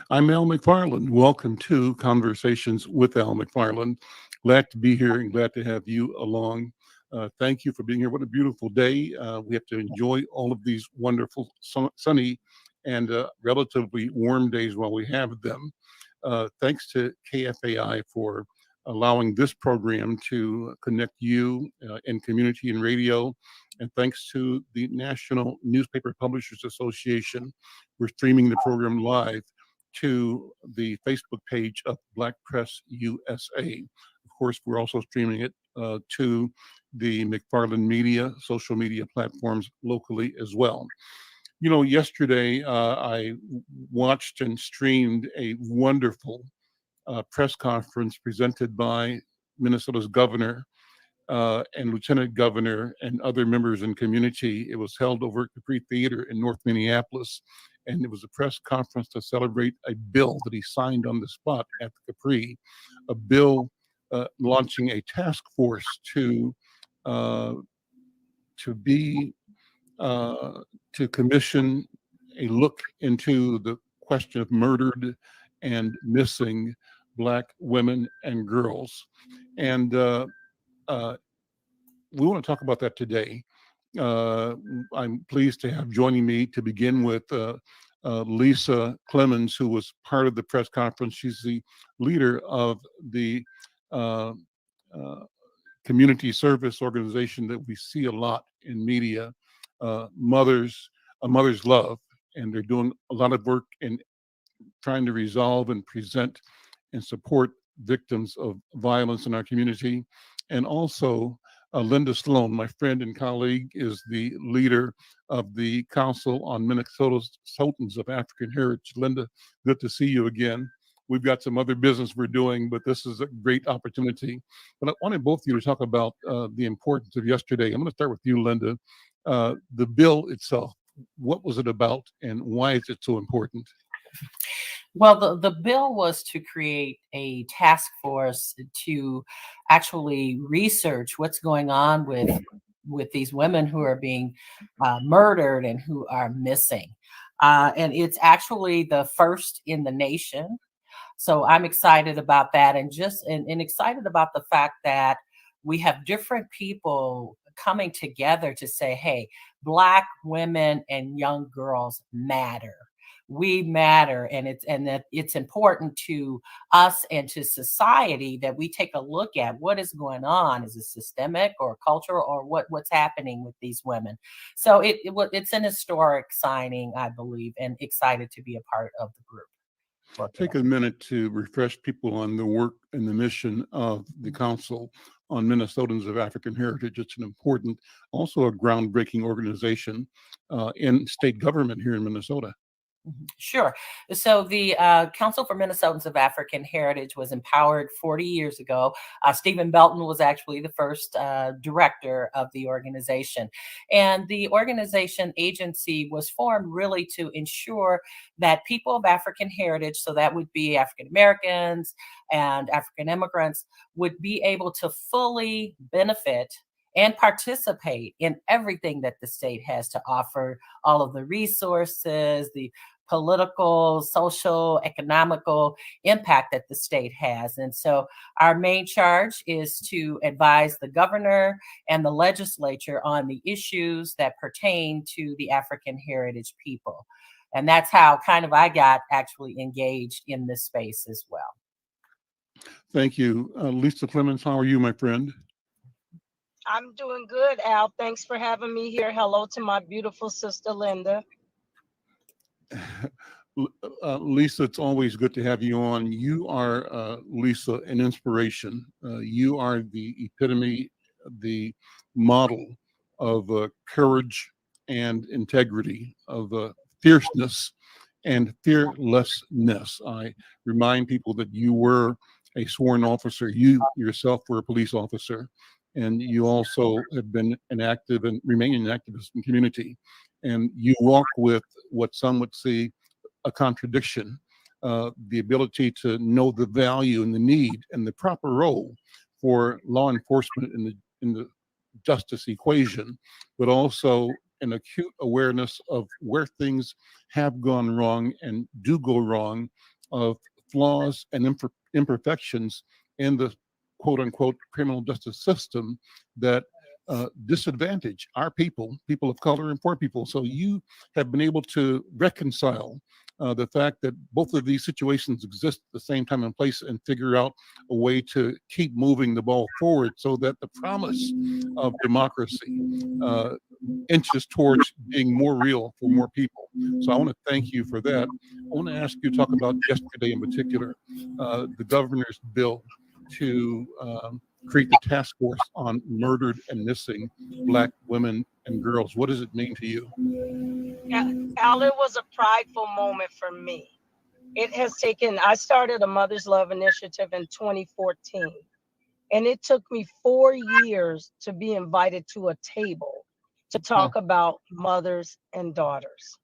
I'm Al McFarlane. Welcome to Conversations with Al McFarlane. Glad to be here and glad to have you along. Thank you for being here. What a beautiful day. We have to enjoy all of these wonderful sunny and relatively warm days while we have them. Thanks to KFAI for allowing this program to connect you in community and radio. And thanks to the National Newspaper Publishers Association, we're streaming the program live to the Facebook page of Black Press USA. Of course, we're also streaming it to the McFarlane Media, social media platforms locally as well. You know, yesterday I watched and streamed a wonderful press conference presented by Minnesota's governor and lieutenant governor and other members in community. It was held over at Capri Theater in North Minneapolis, and it was a press conference to celebrate a bill that he signed on the spot at the Capri, a bill launching a task force uh, to be to commission a look into the question of murdered and missing Black women and girls. And uh, we want to talk about that today. Uh, I'm pleased to have joining me to begin with Lisa Clemens, who was part of the press conference. She's the leader of the uh, uh, community service organization that we see a lot in media, Mothers, A Mother's Love, and they're doing a lot of work in trying to resolve and present and support victims of violence in our community. And also, Linda Sloan, my friend and colleague, is the leader of the Council on Minnesotans of African Heritage. Linda, good to see you again. We've got some other business we're doing, but this is a great opportunity. But I wanted both of you to talk about the importance of yesterday. I'm going to start with you, Linda. The bill itself, what was it about and why is it so important? Well, the bill was to create a task force to actually research what's going on with these women who are being murdered and who are missing. And it's actually the first in the nation. So I'm excited about that, and excited about the fact that we have different people coming together to say, hey, Black women and young girls matter. We matter, and that it's important to us and to society that we take a look at what is going on. Is it systemic or cultural, or what's happening with these women? So it's an historic signing, I believe, and excited to be a part of the group. Take a minute to refresh people on the work and the mission of the Council on Minnesotans of African Heritage. It's an important, also a groundbreaking organization in state government here in Minnesota. Sure. So the Council for Minnesotans of African Heritage was empowered 40 years ago. Stephen Belton was actually the first director of the organization. And the organization agency was formed really to ensure that people of African heritage, so that would be African Americans and African immigrants, would be able to fully benefit and participate in everything that the state has to offer, all of the resources, the political, social, economical impact that the state has. And so our main charge is to advise the governor and the legislature on the issues that pertain to the African heritage people. And that's how kind of I got actually engaged in this space as well. Thank you. Lisa Clemens, how are you, my friend? I'm doing good, Al. Thanks for having me here. Hello to my beautiful sister, Linda. Lisa, it's always good to have you on. You are, Lisa, an inspiration. You are the epitome, the model of courage and integrity, of fierceness and fearlessness. I remind people that you were a sworn officer. You yourself were a police officer, and you also have been an active and remain an activist in community. And you walk with what some would see a contradiction, the ability to know the value and the need and the proper role for law enforcement in the justice equation, but also an acute awareness of where things have gone wrong and do go wrong, of flaws and imperfections in the quote unquote criminal justice system that disadvantage our people, people of color and poor people. So you have been able to reconcile the fact that both of these situations exist at the same time and place and figure out a way to keep moving the ball forward so that the promise of democracy inches towards being more real for more people. So I want to thank you for that. I want to ask you to talk about yesterday in particular, the governor's bill to create the task force on murdered and missing Black women and girls. What does it mean to you? Al, it was a prideful moment for me. It has taken, I started a Mother's Love Initiative in 2014, and it took me 4 years to be invited to a table to talk about mothers and daughters.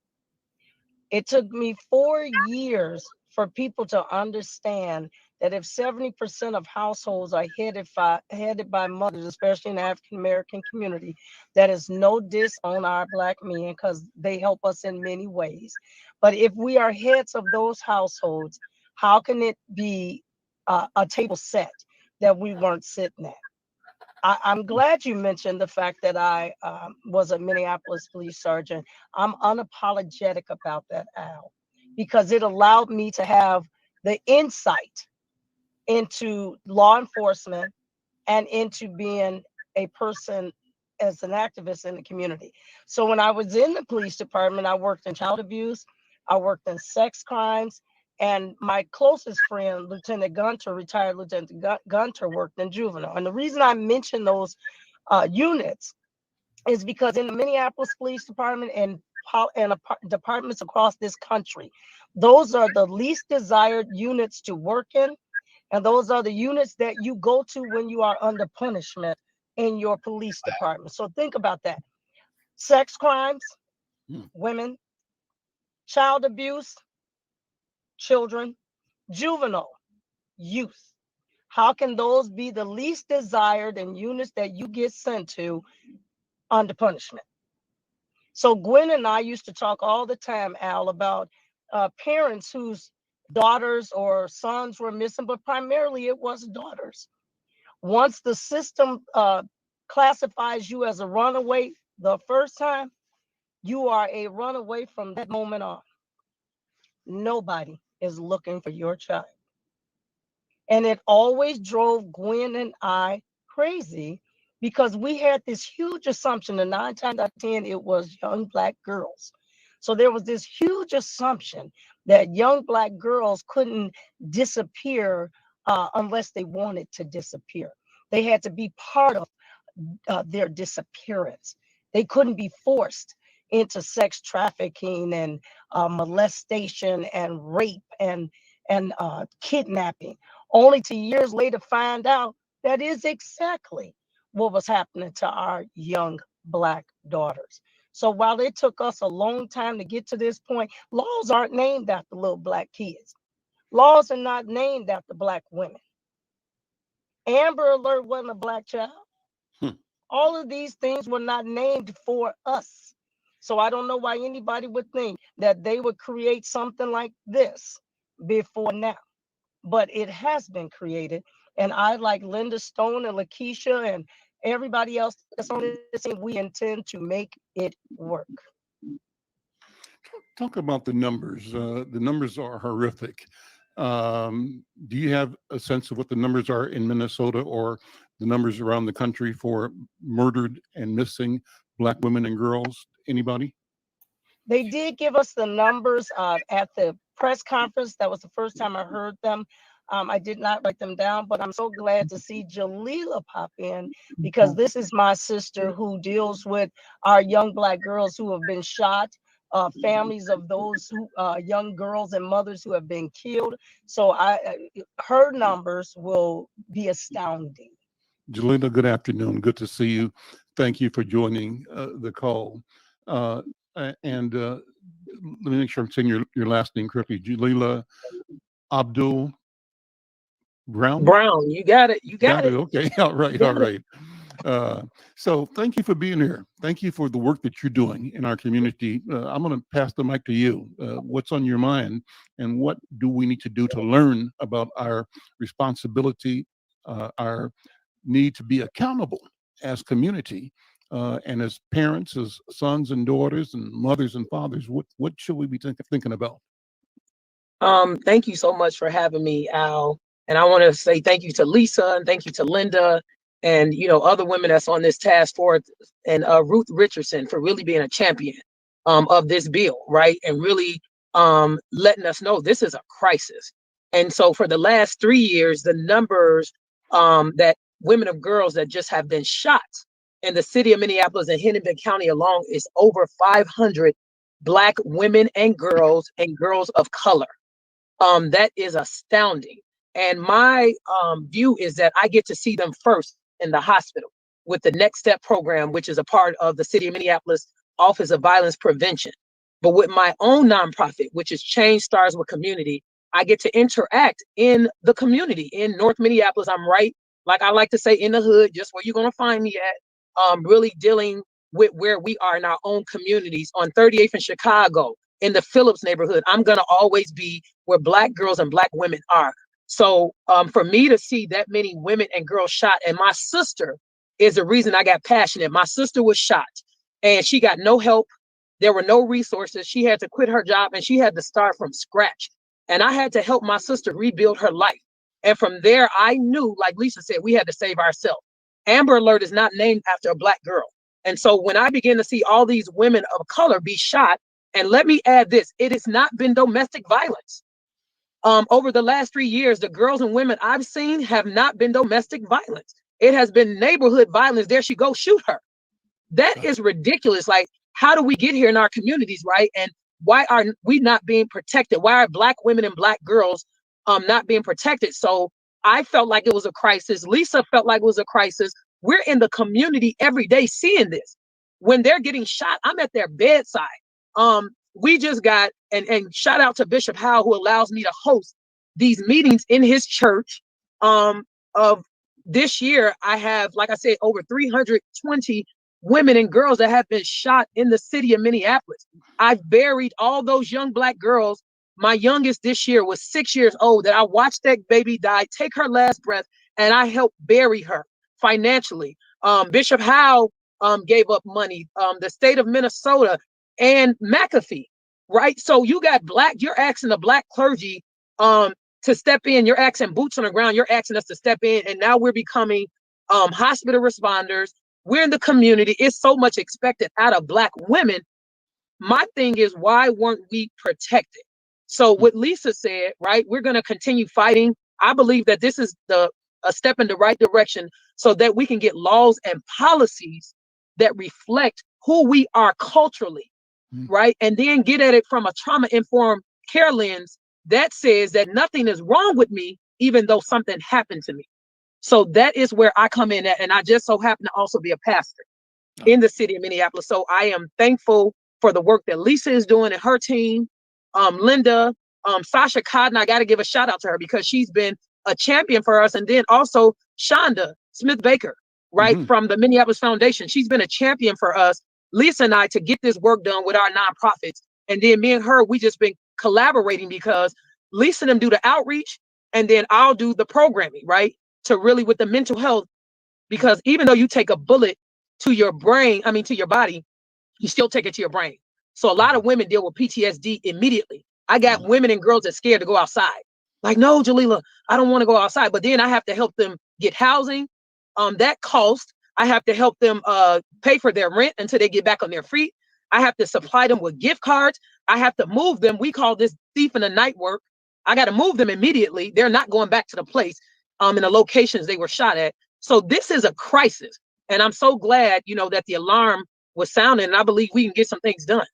It took me 4 years for people to understand that if 70% of households are headed by mothers, especially in the African American community, that is no diss on our Black men because they help us in many ways. But if we are heads of those households, how can it be a table set that we weren't sitting at? I'm glad you mentioned the fact that I was a Minneapolis police sergeant. I'm unapologetic about that, Al, because it allowed me to have the insight into law enforcement and into being a person as an activist in the community. So when I was in the police department, I worked in child abuse, I worked in sex crimes, and my closest friend, Lieutenant Gunter, retired Lieutenant Gunter, worked in juvenile. And the reason I mention those units is because in the Minneapolis Police Department and departments across this country, those are the least desired units to work in. And those are the units that you go to when you are under punishment in your police department. So think about that. Sex crimes, women, child abuse, children, juvenile, youth. How can those be the least desired in units that you get sent to under punishment? So Gwen and I used to talk all the time, Al, about parents whose daughters or sons were missing, but primarily it was daughters. Once the system classifies you as a runaway the first time, you are a runaway from that moment on. Nobody is looking for your child. And it always drove Gwen and I crazy because we had this huge assumption, and 9 times out of 10, it was young Black girls. So there was this huge assumption that young Black girls couldn't disappear unless they wanted to disappear. They had to be part of their disappearance. They couldn't be forced into sex trafficking and molestation and rape and kidnapping, only to years later find out that is exactly what was happening to our young Black daughters. So while it took us a long time to get to this point, laws aren't named after little Black kids. Laws are not named after Black women. Amber Alert wasn't a Black child. All of these things were not named for us. So I don't know why anybody would think that they would create something like this before now. But it has been created. And I, like Linda Stone and Lakeisha and everybody else that's on this thing, we intend to make it work. Talk about the numbers. The numbers are horrific. Do you have a sense of what the numbers are in Minnesota or the numbers around the country for murdered and missing Black women and girls? Anybody? They did give us the numbers at the press conference. That was the first time I heard them. I did not write them down, but I'm so glad to see Jalila pop in because this is my sister who deals with our young Black girls who have been shot, families of those who, young girls and mothers who have been killed. So her numbers will be astounding. Jalila, good afternoon. Good to see you. Thank you for joining the call. And let me make sure I'm saying your last name correctly. Jalila Abdul Brown? Brown, you got it. You got it. Okay, all right, all right. So thank you for being here. Thank you for the work that you're doing in our community. I'm going to pass the mic to you. What's on your mind, and what do we need to do to learn about our responsibility, our need to be accountable as community, and as parents, as sons and daughters, and mothers and fathers? What should we be thinking about? Thank you so much for having me, Al. And I want to say thank you to Lisa, and thank you to Linda, and other women that's on this task force, and Ruth Richardson for really being a champion of this bill, right? And really letting us know this is a crisis. And so for the last 3 years, the numbers that women and girls that just have been shot in the city of Minneapolis and Hennepin County alone is over 500 Black women and girls of color. That is astounding. And my view is that I get to see them first in the hospital with the Next Step program, which is a part of the City of Minneapolis Office of Violence Prevention. But with my own nonprofit, which is Change Starts with Community, I get to interact in the community in North Minneapolis. I'm right, like I like to say, in the hood, just where you're going to find me at, really dealing with where we are in our own communities on 38th and Chicago, in the Phillips neighborhood. I'm going to always be where Black girls and Black women are. So for me to see that many women and girls shot, and my sister is the reason I got passionate. My sister was shot and she got no help. There were no resources. She had to quit her job and she had to start from scratch. And I had to help my sister rebuild her life. And from there, I knew, like Lisa said, we had to save ourselves. Amber Alert is not named after a Black girl. And so when I began to see all these women of color be shot, and let me add this, it has not been domestic violence. Over the last 3 years, the girls and women I've seen have not been domestic violence. It has been neighborhood violence. There she goes, shoot her. That is ridiculous. Like, how do we get here in our communities, right? And why are we not being protected? Why are Black women and Black girls not being protected? So I felt like it was a crisis. Lisa felt like it was a crisis. We're in the community every day seeing this. When they're getting shot, I'm at their bedside. We just got, and shout out to Bishop Howe, who allows me to host these meetings in his church. Of this year, I have, like I said, over 320 women and girls that have been shot in the city of Minneapolis. I've buried all those young Black girls. My youngest this year was 6 years old, that I watched that baby die, take her last breath, and I helped bury her financially. Bishop Howe gave up money, the state of Minnesota, and McAfee, right? So you got you're asking the Black clergy to step in, you're asking boots on the ground, you're asking us to step in, and now we're becoming hospital responders. We're in the community. It's so much expected out of Black women. My thing is, why weren't we protected? So what Lisa said, right? We're going to continue fighting. I believe that this is a step in the right direction so that we can get laws and policies that reflect who we are culturally, right? And then get at it from a trauma-informed care lens that says that nothing is wrong with me, even though something happened to me. So that is where I come in at. And I just so happen to also be a pastor in the city of Minneapolis. So I am thankful for the work that Lisa is doing and her team. Linda, Sasha Cotton, I got to give a shout out to her because she's been a champion for us. And then also Shonda Smith Baker, right, from the Minneapolis Foundation. She's been a champion for us, Lisa and I, to get this work done with our nonprofits. And then me and her, we just been collaborating because Lisa and them do the outreach, and then I'll do the programming, right, to really with the mental health. Because even though you take a bullet to your brain, to your body, you still take it to your brain. So a lot of women deal with PTSD immediately. I got women and girls that scared to go outside. Like, no, Jalila, I don't want to go outside. But then I have to help them get housing. That cost. I have to help them pay for their rent until they get back on their feet. I have to supply them with gift cards. I have to move them. We call this thief in the night work. I got to move them immediately. They're not going back to the place in the locations they were shot at. So this is a crisis. And I'm so glad, that the alarm was sounding, and I believe we can get some things done.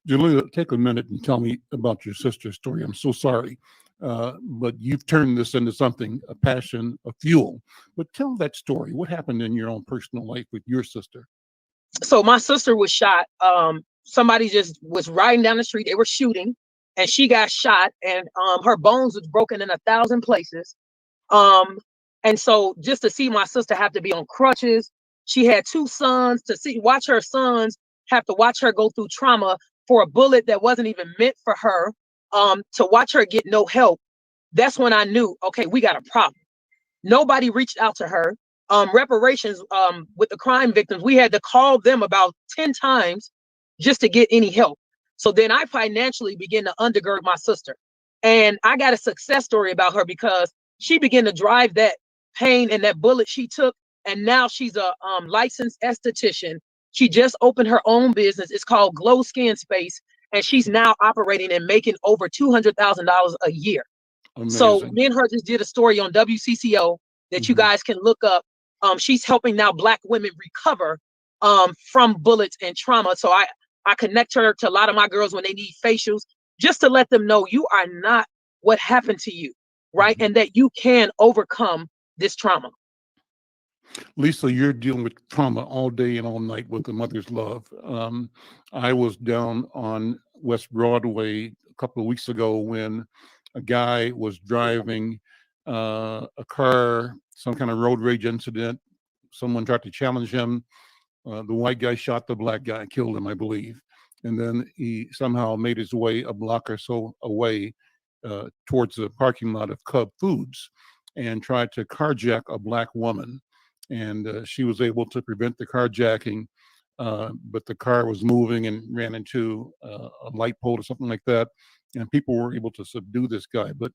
Julia, take a minute and tell me about your sister's story. I'm so sorry, but you've turned this into something, a passion, a fuel. But tell that story. What happened in your own personal life with your sister? So my sister was shot. Somebody just was riding down the street. They were shooting, and she got shot, and her bones was broken in 1,000 places. And so just to see my sister have to be on crutches, she had 2 sons, watch her sons have to watch her go through trauma for a bullet that wasn't even meant for her, to watch her get no help. That's when I knew, okay, we got a problem. Nobody reached out to her. Reparations, with the crime victims, we had to call them about 10 times just to get any help. So then I financially began to undergird my sister. And I got a success story about her because she began to drive that pain and that bullet she took. And now she's a licensed esthetician. She just opened her own business. It's called Glow Skin Space. And she's now operating and making over $200,000 a year. So Amazing. me and her just did a story on WCCO that you guys can look up. She's helping now Black women recover from bullets and trauma. So I connect her to a lot of my girls when they need facials, just to let them know you are not what happened to you, right? And that you can overcome this trauma. Lisa, you're dealing with trauma all day and all night with the Mother's Love. I was down on West Broadway a couple of weeks ago when a guy was driving a car, some kind of road rage incident. Someone tried to challenge him. The white guy shot the black guy, killed him, I believe. And then he somehow made his way a block or so away towards the parking lot of Cub Foods and tried to carjack a black woman. And she was able to prevent the carjacking, but the car was moving and ran into a light pole or something like that. And people were able to subdue this guy. But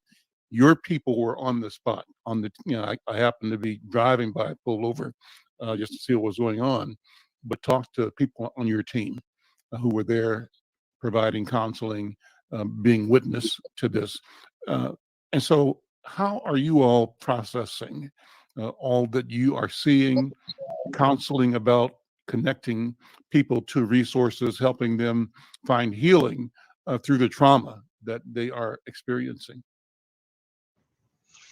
your people were on the spot. I happened to be driving by, pulled over just to see what was going on, but talked to people on your team who were there providing counseling, being witness to this. And so how are you all processing all that you are seeing, counseling about, connecting people to resources, helping them find healing through the trauma that they are experiencing?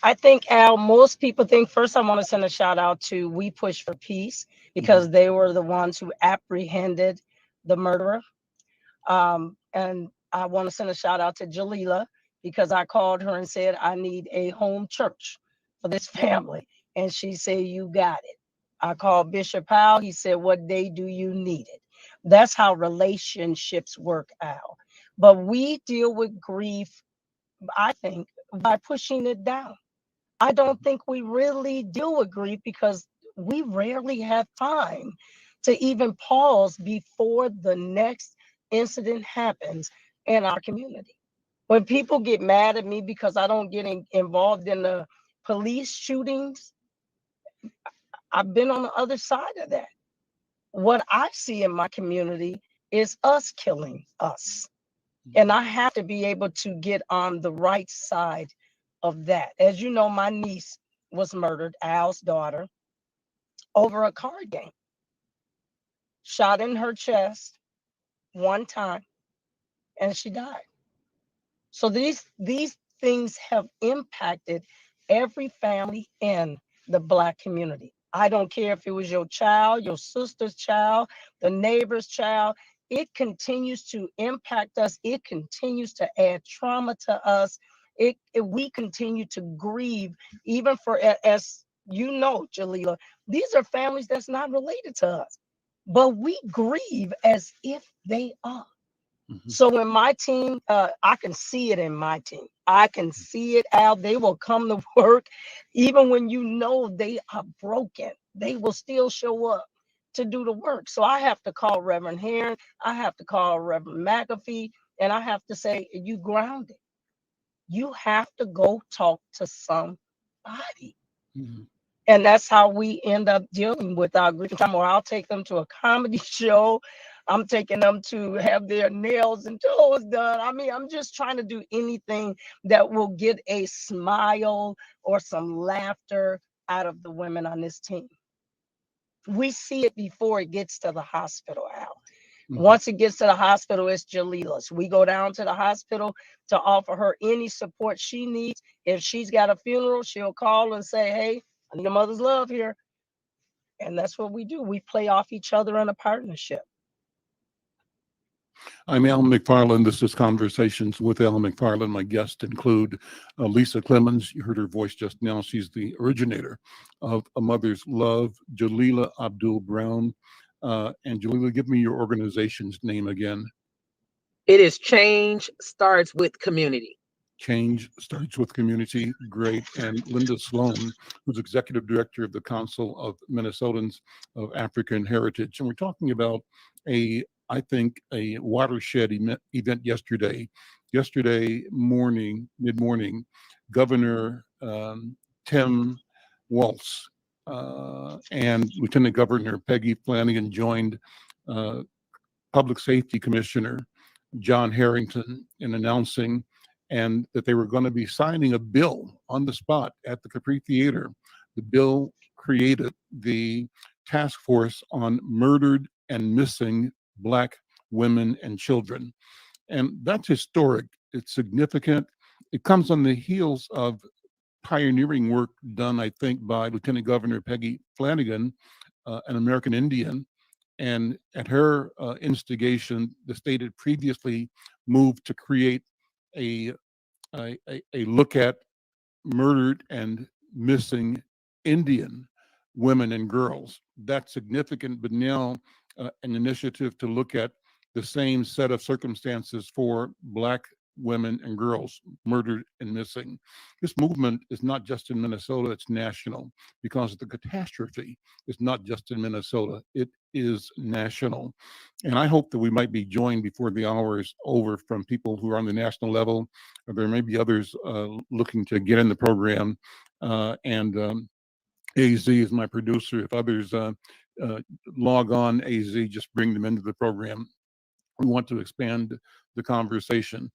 I think, Al, most people think, first I want to send a shout out to We Push for Peace, because they were the ones who apprehended the murderer. And I want to send a shout out to Jalila, because I called her and said, I need a home church for this family. And she said, you got it. I called Bishop Powell. He said, what day do you need it? That's how relationships work out. But we deal with grief, I think, by pushing it down. I don't think we really deal with grief because we rarely have time to even pause before the next incident happens in our community. When people get mad at me because I don't get involved in the police shootings, I've been on the other side of that. What I see in my community is us killing us. And I have to be able to get on the right side of that. As you know, my niece was murdered, Al's daughter, over a card game. Shot in her chest one time, and she died. So these things have impacted every family in the Black community. I don't care if it was your child, your sister's child, the neighbor's child. It continues to impact us. It continues to add trauma to us. We continue to grieve, even for, as you know, Jalila, these are families that's not related to us, but we grieve as if they are. So in my team, I can see it in my team. I can see it, Al. They will come to work, even when you know they are broken. They will still show up to do the work. So I have to call Reverend Heron. I have to call Reverend McAfee, and I have to say, you grounded. You have to go talk to somebody. And that's how we end up dealing with our grief trauma. Or I'll take them to a comedy show. I'm taking them to have their nails and toes done. I mean, I'm just trying to do anything that will get a smile or some laughter out of the women on this team. We see it before it gets to the hospital, Al. Once it gets to the hospital, it's Jalila's. We go down to the hospital to offer her any support she needs. If she's got a funeral, she'll call and say, hey, I need a mother's love here. And that's what we do. We play off each other in a partnership. I'm Al McFarlane. This is Conversations with Al McFarlane. My guests include Lisa Clemens. You heard her voice just now. She's the originator of A Mother's Love, Jalila Abdul Brown. And Jalila, give me your organization's name again. It is Change Starts with Community. Change Starts with Community. Great. And Linda Sloan, who's executive director of the Council of Minnesotans of African Heritage. And we're talking about I think, a watershed event yesterday. Yesterday morning, mid-morning, Governor Tim Walz and Lieutenant Governor Peggy Flanagan joined Public Safety Commissioner John Harrington in announcing and that they were going to be signing a bill on the spot at the Capri Theater. The bill created the task force on murdered and missing Black women and children. And that's historic. It's significant. It comes on the heels of pioneering work done, I think, by Lieutenant Governor Peggy Flanagan, an American Indian. And at her instigation, the state had previously moved to create a look at murdered and missing Indian women and girls. That's significant, but now an initiative to look at the same set of circumstances for Black women and girls murdered and missing. This movement is not just in Minnesota, it's national, because the catastrophe is not just in Minnesota, it is national. And I hope that we might be joined before the hour is over from people who are on the national level. There may be others looking to get in the program. AZ is my producer. If others log on, AZ, just bring them into the program. We want to expand the conversation.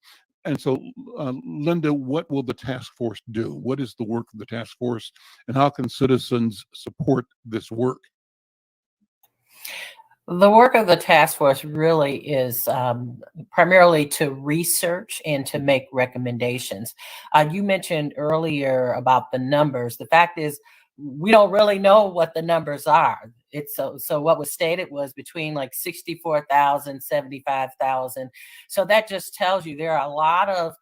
And so, Linda, what will the task force do? What is the work of the task force, and how can citizens support this work? The work of the task force really is primarily to research and to make recommendations. You mentioned earlier about the numbers. The fact is, we don't really know what the numbers are. It's so what was stated was between like 64,000, 75,000. So that just tells you there are a lot of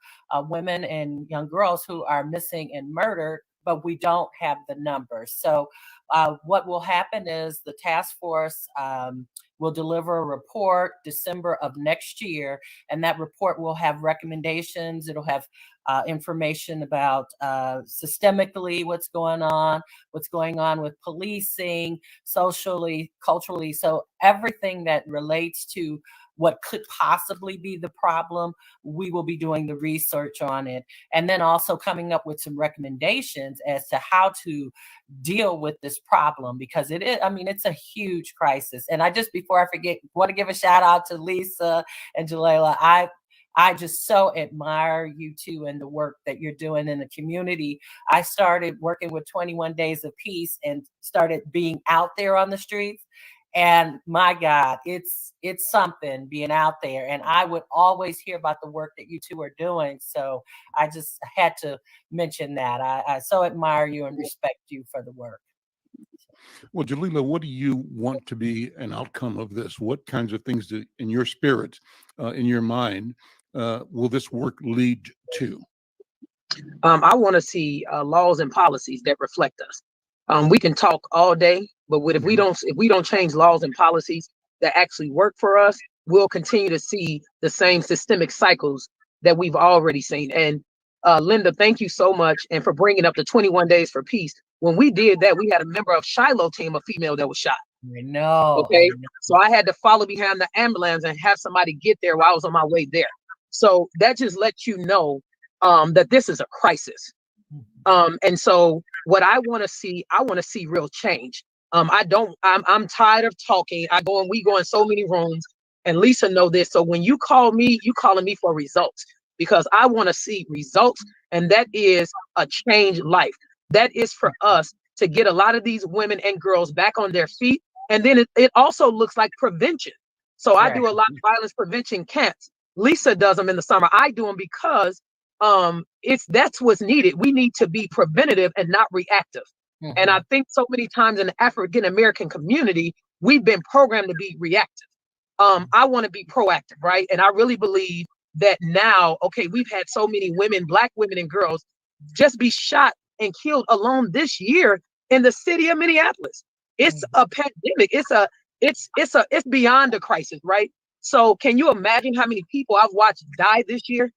women and young girls who are missing and murdered, but we don't have the numbers. So what will happen is the task force will deliver a report December of next year, and that report will have recommendations. It'll have information about systemically what's going on with policing, socially, culturally. So everything that relates to what could possibly be the problem, we will be doing the research on it. And then also coming up with some recommendations as to how to deal with this problem, because it is, I mean, it's a huge crisis. And I just, before I forget, want to give a shout out to Lisa and Jalila. I just so admire you two and the work that you're doing in the community. I started working with 21 Days of Peace and started being out there on the streets. And my God, it's something being out there. And I would always hear about the work that you two are doing. So I just had to mention that. I so admire you and respect you for the work. Well, Jalila, what do you want to be an outcome of this? What kinds of things in your spirit, in your mind, will this work lead to? I want to see laws and policies that reflect us. We can talk all day, but if we don't change laws and policies that actually work for us, we'll continue to see the same systemic cycles that we've already seen. And Linda, thank you so much, and for bringing up the 21 Days for Peace. When we did that, we had a member of Shiloh team, a female that was shot. I know. Okay, so I had to follow behind the ambulance and have somebody get there while I was on my way there. So that just lets you know that this is a crisis. And so what I want to see real change. I'm tired of talking. We go in so many rooms, and Lisa know this. So when you call me, you calling me for results, because I want to see results. And that is a changed life. That is for us to get a lot of these women and girls back on their feet. And then it also looks like prevention. So I do a lot of violence prevention camps. Lisa does them in the summer. I do them because that's what's needed. We need to be preventative and not reactive. And I think so many times in the African American community, we've been programmed to be reactive. I want to be proactive, right? And I really believe that now, okay, we've had so many women, Black women and girls, just be shot and killed alone this year in the city of Minneapolis. It's a pandemic. It's beyond a crisis, right? So can you imagine how many people I've watched die this year?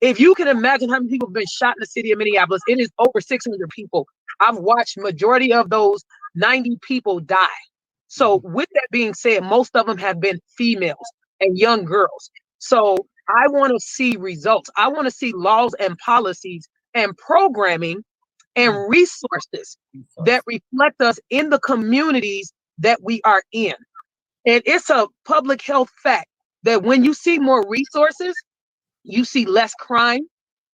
If you can imagine how many people have been shot in the city of Minneapolis, it is over 600 people. I've watched majority of those 90 people die. So with that being said, most of them have been females and young girls. So I want to see results. I want to see laws and policies and programming and resources that reflect us in the communities that we are in. And it's a public health fact that when you see more resources, you see less crime,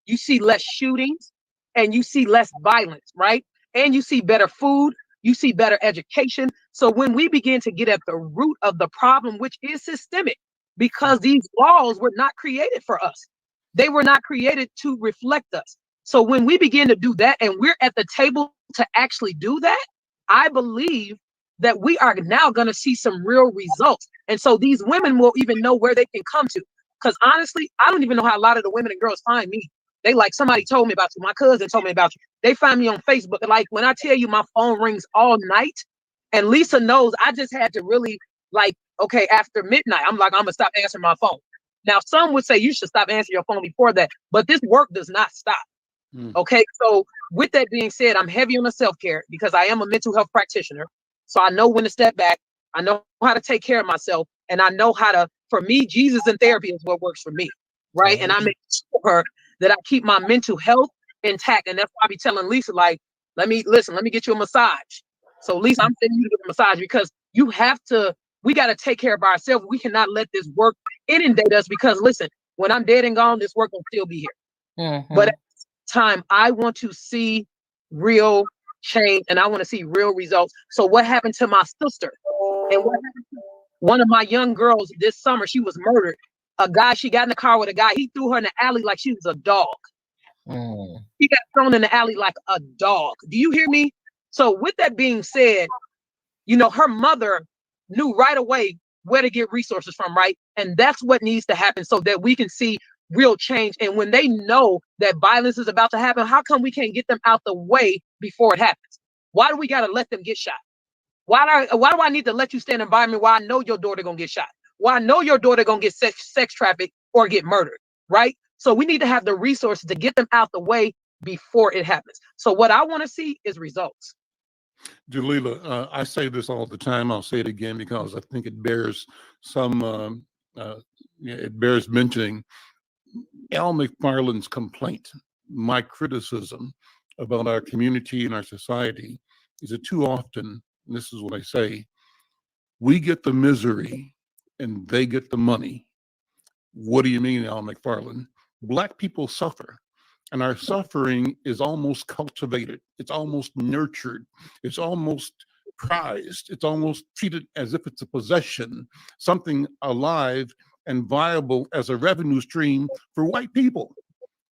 you see less shootings, and you see less violence, right? And you see better food, you see better education. So when we begin to get at the root of the problem, which is systemic, because these laws were not created for us, they were not created to reflect us. So when we begin to do that, and we're at the table to actually do that, I believe that we are now going to see some real results. And so these women will even know where they can come to. Because honestly, I don't even know how a lot of the women and girls find me. They like, somebody told me about you. My cousin told me about you. They find me on Facebook. And like, when I tell you my phone rings all night, and Lisa knows, I just had to really like, okay, after midnight, I'm like, I'm gonna stop answering my phone. Now, some would say you should stop answering your phone before that, but this work does not stop. Okay, so with that being said, I'm heavy on the self-care because I am a mental health practitioner. So I know when to step back. I know how to take care of myself. And I know how to, for me, Jesus and therapy is what works for me, right? And I make sure that I keep my mental health intact. And that's why I be telling Lisa, like, let me get you a massage. So Lisa, I'm sending you to get a massage because we got to take care of ourselves. We cannot let this work inundate us because listen, when I'm dead and gone, this work will still be here. But at the time, I want to see real change and I want to see real results. So what happened to my sister? And what happened to one of my young girls this summer? She was murdered. A guy, she got in the car with a guy. He threw her in the alley like she was a dog. She got thrown in the alley like a dog. Do you hear me? So with that being said, you know, her mother knew right away where to get resources from, right? And that's what needs to happen so that we can see real change. And when they know that violence is about to happen, how come we can't get them out the way before it happens? Why do we got to let them get shot? Why do I need to let you stay in an environment where I know your daughter gonna get shot? Why I know your daughter gonna get sex trafficked or get murdered, right? So we need to have the resources to get them out the way before it happens. So what I want to see is results. Jalila, I say this all the time. I'll say it again because I think it bears some, it bears mentioning. Al McFarlane's complaint, my criticism about our community and our society is that too often, and this is what I say, we get the misery and they get the money. What do you mean, Al McFarlane? Black people suffer. And our suffering is almost cultivated. It's almost nurtured. It's almost prized. It's almost treated as if it's a possession, something alive and viable as a revenue stream for white people.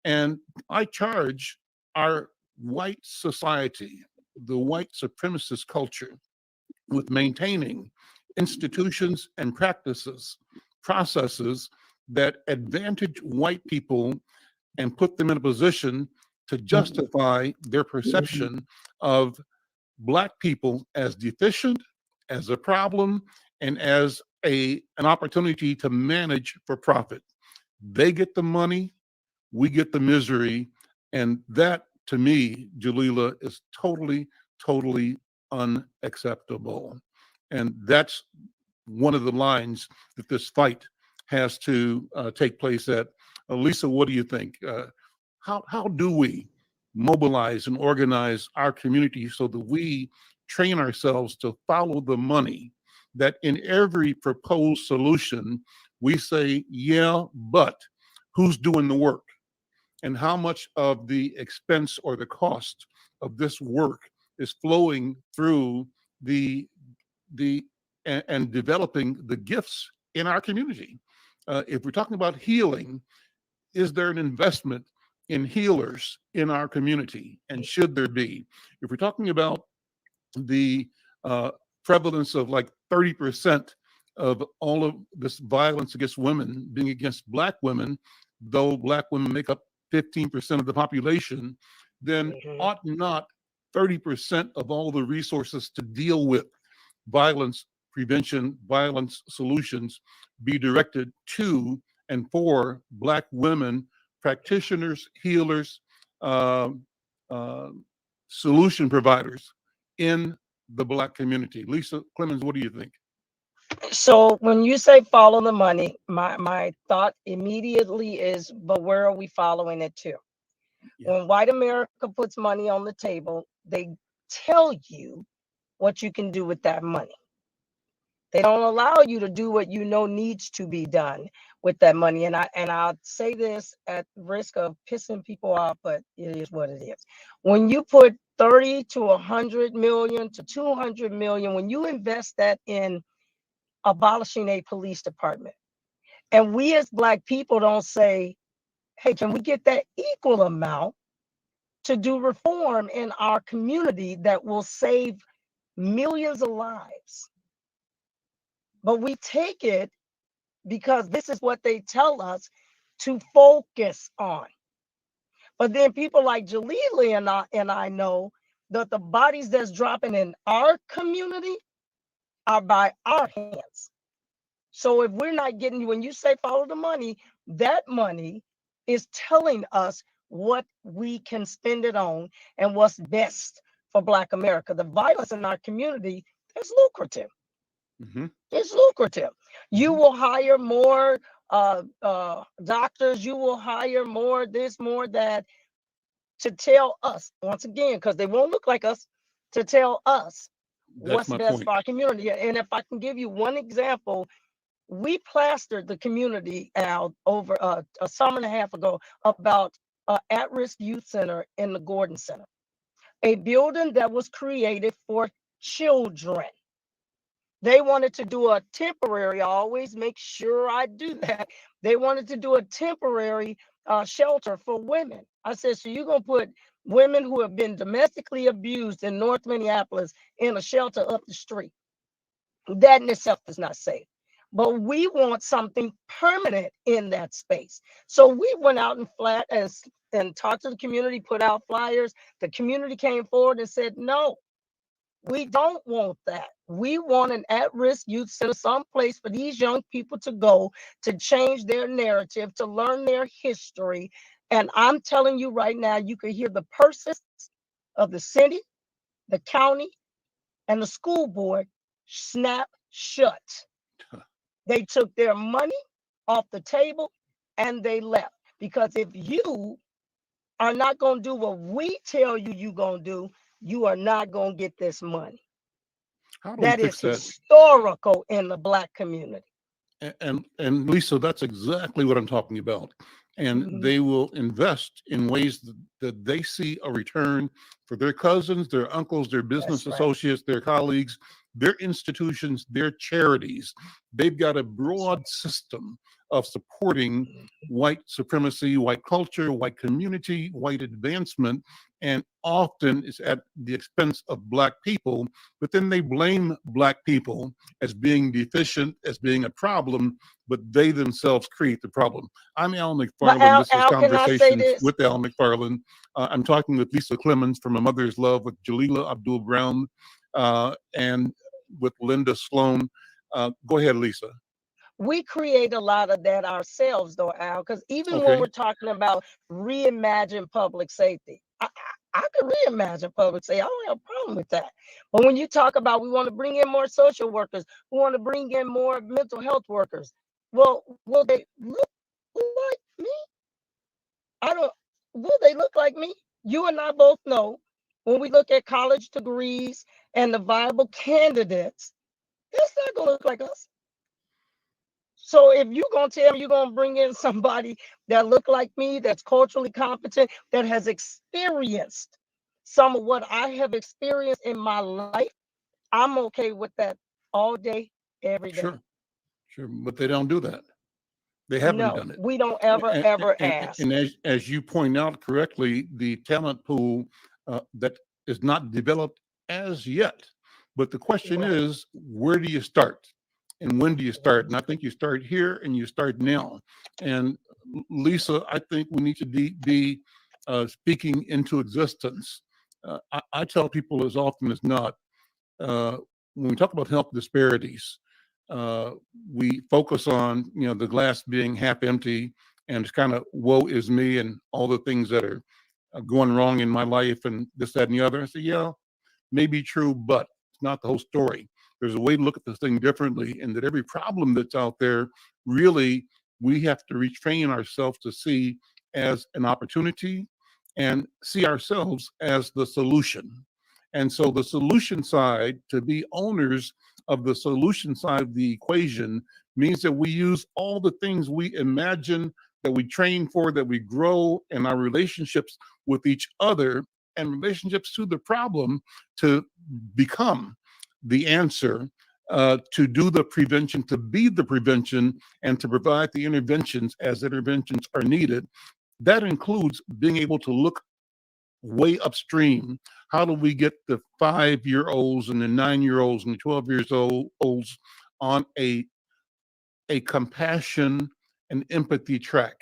And I charge our white society, the white supremacist culture, with maintaining institutions and processes that advantage white people and put them in a position to justify their perception of Black people as deficient, as a problem, and as an opportunity to manage for profit. They get the money, we get the misery, and that, to me, Jalila, is totally, totally unacceptable. And that's one of the lines that this fight has to take place at. Lisa, what do you think? How do we mobilize and organize our community so that we train ourselves to follow the money, that in every proposed solution, we say, yeah, but who's doing the work? And how much of the expense or the cost of this work is flowing through the and developing the gifts in our community? If we're talking about healing, is there an investment in healers in our community? And should there be? If we're talking about the prevalence of like 30% of all of this violence against women being against Black women, though Black women make up 15% of the population, then ought not 30% of all the resources to deal with violence prevention, violence solutions be directed to and for Black women, practitioners, healers, uh, uh, solution providers in the Black community? Lisa Clemens, what do you think? So when you say follow the money, my thought immediately is, but where are we following it to? Yeah. When white America puts money on the table, they tell you what you can do with that money. They don't allow you to do what you know needs to be done with that money. And I'll say this at risk of pissing people off, but it is what it is. When you put 30 to 100 million to 200 million, when you invest that in abolishing a police department, and we as Black people don't say, hey, can we get that equal amount to do reform in our community that will save millions of lives? But we take it because this is what they tell us to focus on. But then people like Jalila and I know that the bodies that's dropping in our community are by our hands. So if we're not getting, when you say follow the money, that money is telling us what we can spend it on and what's best for Black America. The violence in our community is lucrative. Mm-hmm. It's lucrative. You will hire more doctors. You will hire more this, more that, to tell us, once again, because they won't look like us, to tell us That's what's my best point. for our community. And if I can give you one example, we plastered the community out over a summer and a half ago about at-risk youth center in the Gordon Center, a building that was created for children. They wanted to do a temporary, I always make sure I do that. They wanted to do a temporary shelter for women. I said, so you're going to put women who have been domestically abused in North Minneapolis in a shelter up the street. That in itself is not safe. But we want something permanent in that space. So we went out and talked to the community, put out flyers. The community came forward and said, no, we don't want that. We want an at-risk youth center, someplace for these young people to go to change their narrative, to learn their history. And I'm telling you right now, you can hear the purses of the city, the county, and the school board snap shut. They took their money off the table and they left. Because if you are not going to do what we tell you you're going to do, you are not going to get this money. How do we That fix is that? historical in the Black community. And Lisa, that's exactly what I'm talking about. And they will invest in ways that they see a return for their cousins, their uncles, their business associates, their colleagues, their institutions, their charities. They've got a broad system of supporting white supremacy, white culture, white community, white advancement, and often it's at the expense of Black people. But then they blame Black people as being deficient, as being a problem, but they themselves create the problem. I'm Al McFarlane. This is Al, can I say Conversations this? with Al McFarlane. I'm talking with Lisa Clemens from A Mother's Love with Jalila Abdul Brown and with Linda Sloan. Go ahead, Lisa. We create a lot of that ourselves, though, Al, because even when we're talking about reimagine public safety, I could reimagine public safety. I don't have a problem with that. But when you talk about we want to bring in more social workers, we want to bring in more mental health workers, well, will they look like me? Will they look like me? You and I both know when we look at college degrees and the viable candidates, that's not going to look like us. So if you're going to tell me you're going to bring in somebody that look like me, that's culturally competent, that has experienced some of what I have experienced in my life, I'm okay with that all day, every day. Sure. But they don't do that. They haven't done it. We don't ever ask. And as you point out correctly, the talent pool that is not developed as yet. But the question is, where do you start? and when do you start? And I think you start here and you start now. And Lisa, I think we need to be speaking into existence. I tell people as often as not, when we talk about health disparities, we focus on the glass being half empty, and it's kind of woe is me and all the things that are going wrong in my life and this, that, and the other. I say, yeah, may be true, but it's not the whole story. There's a way to look at this thing differently, and that every problem that's out there, really, we have to retrain ourselves to see as an opportunity and see ourselves as the solution. And so the solution side, to be owners of the solution side of the equation, means that we use all the things we imagine, that we train for, that we grow in our relationships with each other and relationships to the problem, to become the answer, to do the prevention, to be the prevention, and to provide the interventions as interventions are needed. That includes being able to look way upstream. How do we get the 5-year-olds and the 9-year-olds and the 12-year-olds on a compassion and empathy track,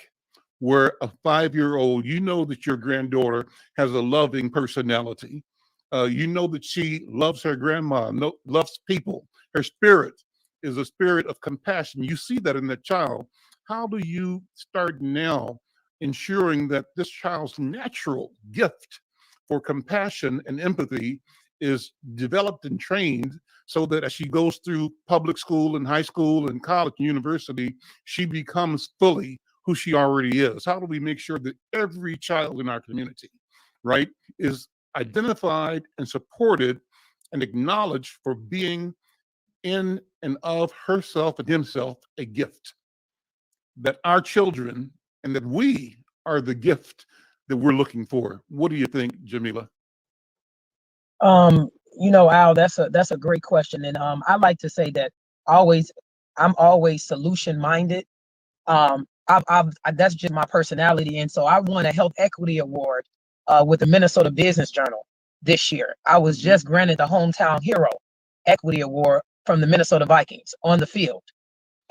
where a 5-year-old, you know that your granddaughter has a loving personality. You know that she loves her grandma, loves people. Her spirit is a spirit of compassion. You see that in that child. How do you start now ensuring that this child's natural gift for compassion and empathy is developed and trained, so that as she goes through public school and high school and college and university, she becomes fully who she already is? How do we make sure that every child in our community, right, is identified and supported and acknowledged for being in and of herself and himself a gift? That our children, and that we are the gift that we're looking for. What do you think, Jamila? Al, that's a great question. And I like to say that I'm always solution minded. That's just my personality. And so I won a health equity award with the Minnesota Business Journal this year. I was just granted the Hometown Hero Equity Award from the Minnesota Vikings on the field.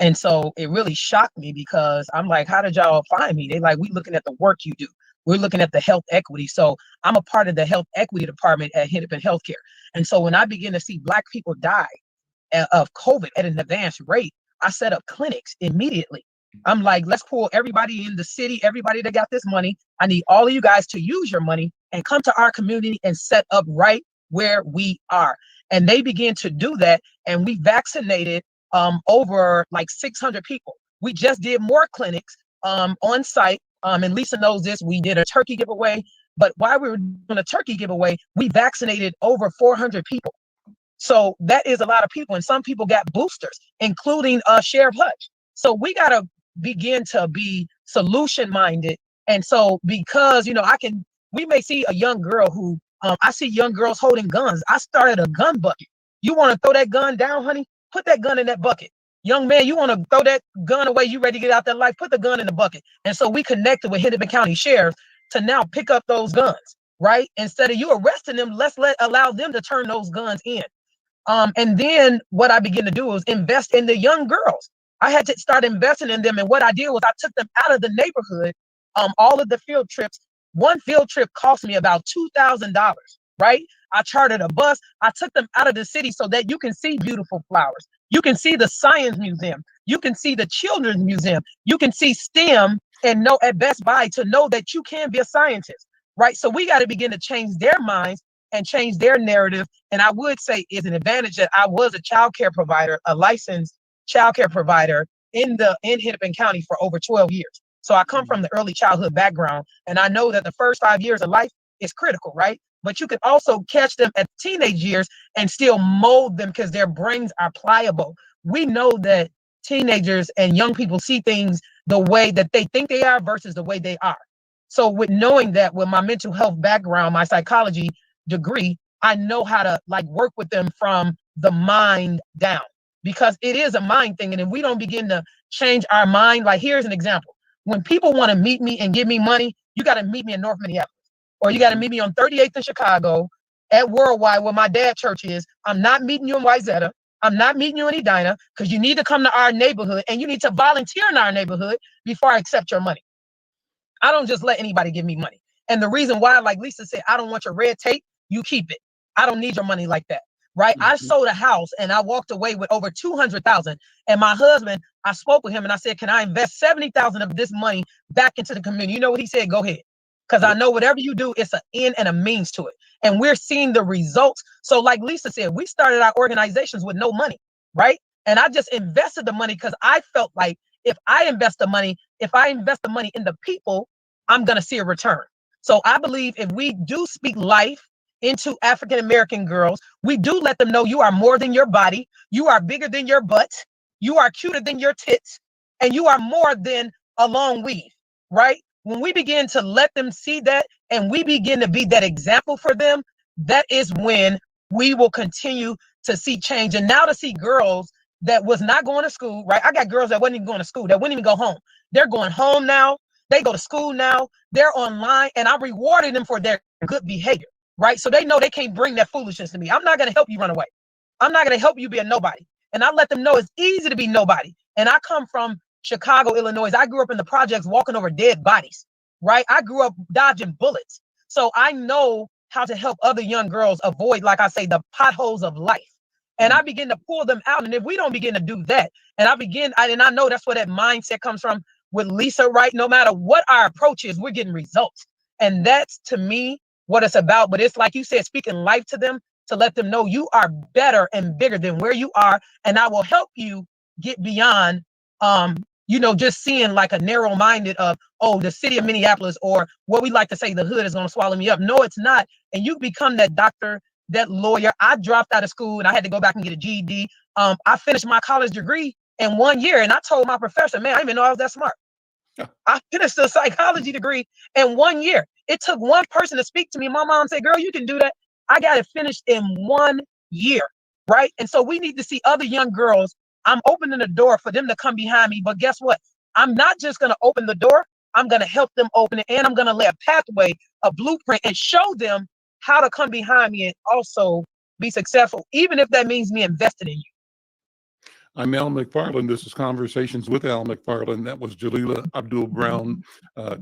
And so it really shocked me, because I'm like, how did y'all find me? They like, we looking at the work you do. We're looking at the health equity. So I'm a part of the health equity department at Hennepin Healthcare. And so when I begin to see Black people die of COVID at an advanced rate, I set up clinics immediately. I'm like, let's pull everybody in the city, everybody that got this money. I need all of you guys to use your money and come to our community and set up right where we are. And they began to do that. And we vaccinated over like 600 people. We just did more clinics on site. And Lisa knows this. We did a turkey giveaway, but while we were doing a turkey giveaway, we vaccinated over 400 people. So that is a lot of people, and some people got boosters, including Sheriff Hutch. So we got to begin to be solution minded. And so, because we may see a young girl who I see young girls holding guns. I started a gun bucket. You want to throw that gun down, honey? Put that gun in that bucket. Young man, you want to throw that gun away? You ready to get out that life? Put the gun in the bucket. And so we connected with Hennepin County Sheriff to now pick up those guns, right? Instead of you arresting them, allow them to turn those guns in. And then what I began to do was invest in the young girls. I had to start investing in them. And what I did was I took them out of the neighborhood. All of the field trips, one field trip cost me about $2,000, right? I chartered a bus. I took them out of the city so that you can see beautiful flowers. You can see the science museum. You can see the children's museum. You can see STEM and know at Best Buy to know that you can be a scientist, right? So we got to begin to change their minds and change their narrative. And I would say it's an advantage that I was a child care provider, a licensed child care provider in Hennepin County for over 12 years. So I come from the early childhood background, and I know that the first 5 years of life is critical, right? But you can also catch them at teenage years and still mold them because their brains are pliable. We know that teenagers and young people see things the way that they think they are versus the way they are. So with knowing that, with my mental health background, my psychology degree, I know how to work with them from the mind down, because it is a mind thing. And if we don't begin to change our mind, here's an example. When people want to meet me and give me money, you got to meet me in North Minneapolis. Or you got to meet me on 38th in Chicago at Worldwide, where my dad church is. I'm not meeting you in Wayzata. I'm not meeting you in Edina because you need to come to our neighborhood and you need to volunteer in our neighborhood before I accept your money. I don't just let anybody give me money. And the reason why, like Lisa said, I don't want your red tape, you keep it. I don't need your money like that, right? I sold a house and I walked away with over 200,000. And my husband, I spoke with him and I said, can I invest 70,000 of this money back into the community? You know what he said? Go ahead. Because I know whatever you do, it's an end and a means to it. And we're seeing the results. So like Lisa said, we started our organizations with no money, right? And I just invested the money because I felt like if I invest the money in the people, I'm going to see a return. So I believe if we do speak life into African-American girls, we do let them know you are more than your body. You are bigger than your butt. You are cuter than your tits. And you are more than a long weave, right? When we begin to let them see that and we begin to be that example for them, that is when we will continue to see change. And now to see girls that was not going to school, right? I got girls that wasn't even going to school, that wouldn't even go home. They're going home now. They go to school now. They're online, and I'm rewarding them for their good behavior, right? So they know they can't bring that foolishness to me. I'm not going to help you run away. I'm not going to help you be a nobody. And I let them know it's easy to be nobody. And I come from Chicago, Illinois. I grew up in the projects walking over dead bodies, right? I grew up dodging bullets. So I know how to help other young girls avoid, like I say, the potholes of life. And I begin to pull them out. And if we don't begin to do that, and I know that's where that mindset comes from with Lisa, right? No matter what our approach is, we're getting results. And that's, to me, what it's about. But it's like you said, speaking life to them to let them know you are better and bigger than where you are. And I will help you get beyond, just seeing like a narrow-minded of, oh, the city of Minneapolis, or what we like to say, the hood is going to swallow me up. No, it's not. And you become that doctor, that lawyer. I dropped out of school and I had to go back and get a GED. I finished my college degree in 1 year. And I told my professor, man, I didn't even know I was that smart. I finished a psychology degree in 1 year. It took one person to speak to me. My mom said, girl, you can do that. I got it finished in 1 year, right? And so we need to see other young girls. I'm opening the door for them to come behind me. But guess what? I'm not just going to open the door. I'm going to help them open it. And I'm going to lay a pathway, a blueprint, and show them how to come behind me and also be successful, even if that means me investing in you. I'm Al McFarlane. This is Conversations with Al McFarlane. That was Jalila Abdul-Brown,